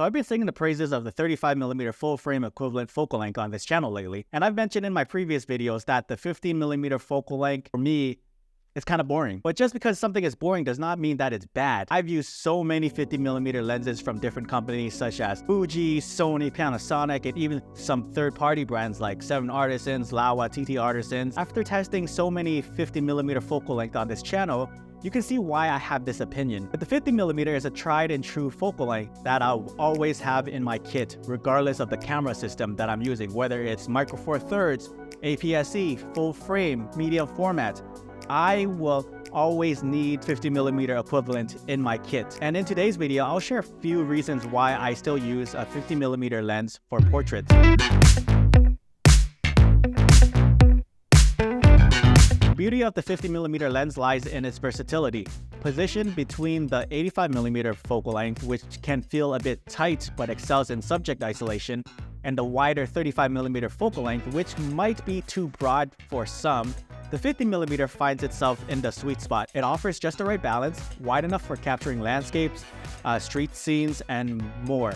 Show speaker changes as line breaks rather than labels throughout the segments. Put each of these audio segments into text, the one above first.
So I've been singing the praises of the 35mm full frame equivalent focal length on this channel lately, and I've mentioned in my previous videos that the 15mm focal length for me is kind of boring. But just because something is boring does not mean that it's bad. I've used so many 50mm lenses from different companies such as Fuji, Sony, Panasonic, and even some third-party brands like 7 Artisans, Laowa, TT Artisans. After testing so many 50mm focal length on this channel, you can see why I have this opinion. But the 50mm is a tried and true focal length that I'll always have in my kit, regardless of the camera system that I'm using, whether it's Micro Four Thirds, APS-C, full frame, medium format. I will always need 50mm equivalent in my kit. And in today's video, I'll share a few reasons why I still use a 50mm lens for portraits. The beauty of the 50mm lens lies in its versatility. Positioned between the 85mm focal length, which can feel a bit tight but excels in subject isolation, and the wider 35mm focal length, which might be too broad for some, the 50mm finds itself in the sweet spot. It offers just the right balance, wide enough for capturing landscapes, street scenes, and more,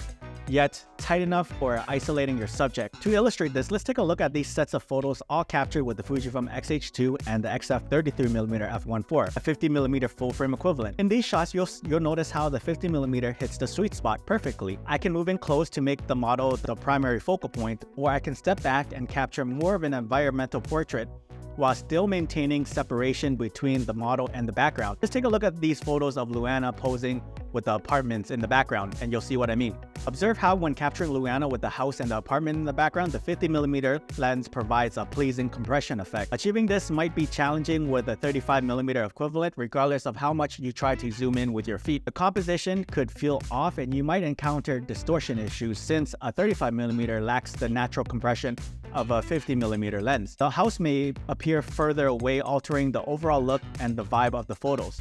yet tight enough for isolating your subject. To illustrate this, let's take a look at these sets of photos all captured with the Fujifilm X-H2 and the XF33mm f1.4, a 50mm full frame equivalent. In these shots, you'll notice how the 50mm hits the sweet spot perfectly. I can move in close to make the model the primary focal point, or I can step back and capture more of an environmental portrait while still maintaining separation between the model and the background. Just take a look at these photos of Luana posing with the apartments in the background, and you'll see what I mean. Observe how when capturing Luana with the house and the apartment in the background, the 50mm lens provides a pleasing compression effect. Achieving this might be challenging with a 35mm equivalent, regardless of how much you try to zoom in with your feet. The composition could feel off and you might encounter distortion issues since a 35mm lacks the natural compression of a 50mm lens. The house may appear further away, altering the overall look and the vibe of the photos.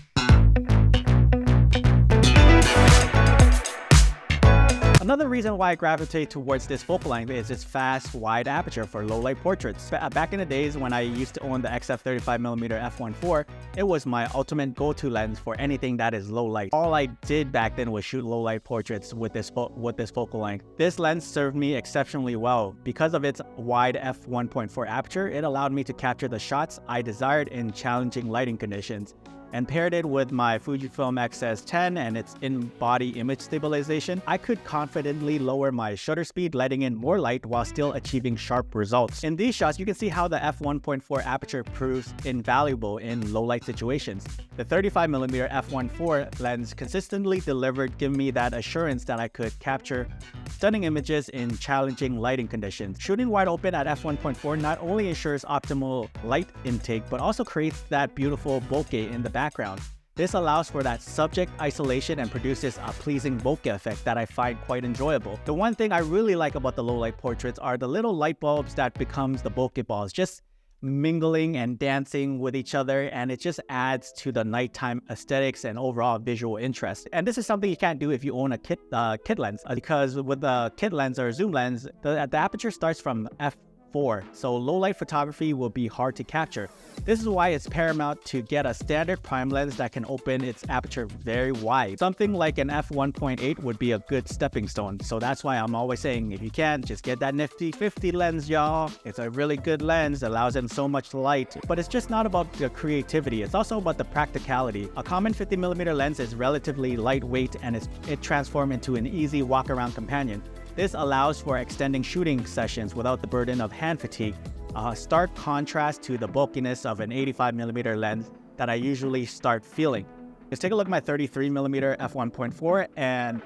Another reason why I gravitate towards this focal length is its fast, wide aperture for low-light portraits. Back in the days when I used to own the XF35mm f1.4, it was my ultimate go-to lens for anything that is low light. All I did back then was shoot low-light portraits with this focal length. This lens served me exceptionally well. Because of its wide f1.4 aperture, it allowed me to capture the shots I desired in challenging lighting conditions. And paired it with my Fujifilm X-S10 and its in-body image stabilization, I could confidently lower my shutter speed, letting in more light while still achieving sharp results. In these shots, you can see how the f1.4 aperture proves invaluable in low-light situations. The 35mm f1.4 lens consistently delivered, giving me that assurance that I could capture stunning images in challenging lighting conditions. Shooting wide open at f1.4 not only ensures optimal light intake, but also creates that beautiful bokeh in the background. This allows for that subject isolation and produces a pleasing bokeh effect that I find quite enjoyable. The one thing I really like about the low light portraits are the little light bulbs that becomes the bokeh balls, just mingling and dancing with each other, and it just adds to the nighttime aesthetics and overall visual interest. And this is something you can't do if you own a kit lens, because with the kit lens or zoom lens, the aperture starts from f4, so low light photography will be hard to capture. This is why it's paramount to get a standard prime lens that can open its aperture very wide. Something like an f1.8 would be a good stepping stone, so that's why I'm always saying, if you can, just get that nifty 50 lens, y'all. It's a really good lens, allows in so much light, but it's just not about the creativity, it's also about the practicality. A common 50mm lens is relatively lightweight and it transforms into an easy walk-around companion. This allows for extending shooting sessions without the burden of hand fatigue, a stark contrast to the bulkiness of an 85mm lens that I usually start feeling. Just take a look at my 33mm f1.4 and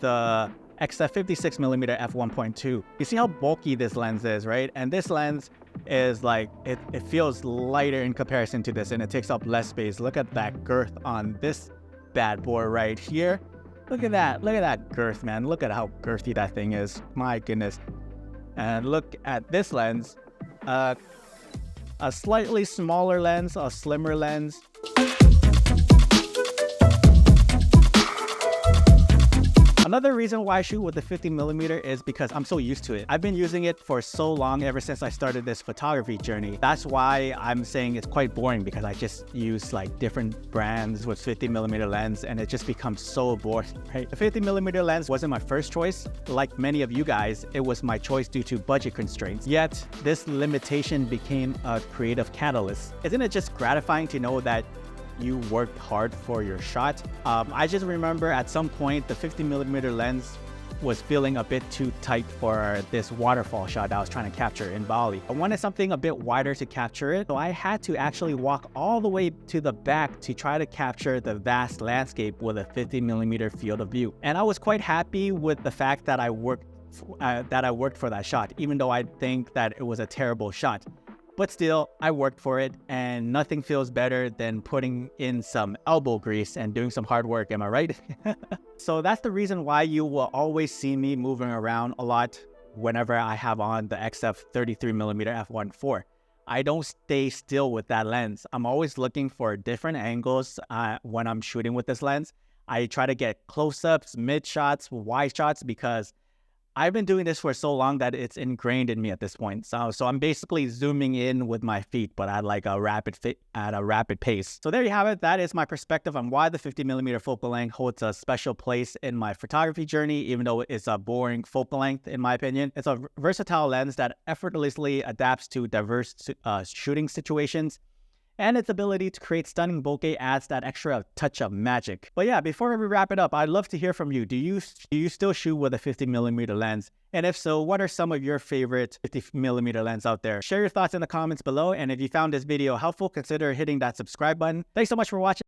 the XF56mm f1.2. You see how bulky this lens is, right? And this lens is like, it feels lighter in comparison to this, and it takes up less space. Look at that girth on this bad boy right here. Look at that girth, man. Look at how girthy that thing is. My goodness. And look at this lens. A slightly smaller lens, a slimmer lens. Another reason why I shoot with the 50mm is because I'm so used to it. I've been using it for so long, ever since I started this photography journey. That's why I'm saying it's quite boring, because I just use like different brands with 50mm lens and it just becomes so boring, right? The 50mm lens wasn't my first choice. Like many of you guys, it was my choice due to budget constraints. Yet this limitation became a creative catalyst. Isn't it just gratifying to know that you worked hard for your shot? I just remember at some point the 50mm lens was feeling a bit too tight for this waterfall shot I was trying to capture in Bali. I wanted something a bit wider to capture it, so I had to actually walk all the way to the back to try to capture the vast landscape with a 50mm field of view. And I was quite happy with the fact that I worked for that shot, even though I think that it was a terrible shot. But still, I worked for it, and nothing feels better than putting in some elbow grease and doing some hard work, am I right? So that's the reason why you will always see me moving around a lot whenever I have on the XF 33mm f1.4. I don't stay still with that lens. I'm always looking for different angles when I'm shooting with this lens. I try to get close-ups, mid-shots, wide shots, because I've been doing this for so long that it's ingrained in me at this point. So I'm basically zooming in with my feet, but at like a rapid pace. So there you have it. That is my perspective on why the 50mm focal length holds a special place in my photography journey, even though it's a boring focal length in my opinion. It's a versatile lens that effortlessly adapts to diverse shooting situations, and its ability to create stunning bokeh adds that extra touch of magic. But yeah, before we wrap it up, I'd love to hear from you. Do you still shoot with a 50mm lens? And if so, what are some of your favorite 50mm lens out there? Share your thoughts in the comments below, and if you found this video helpful, consider hitting that subscribe button. Thanks so much for watching.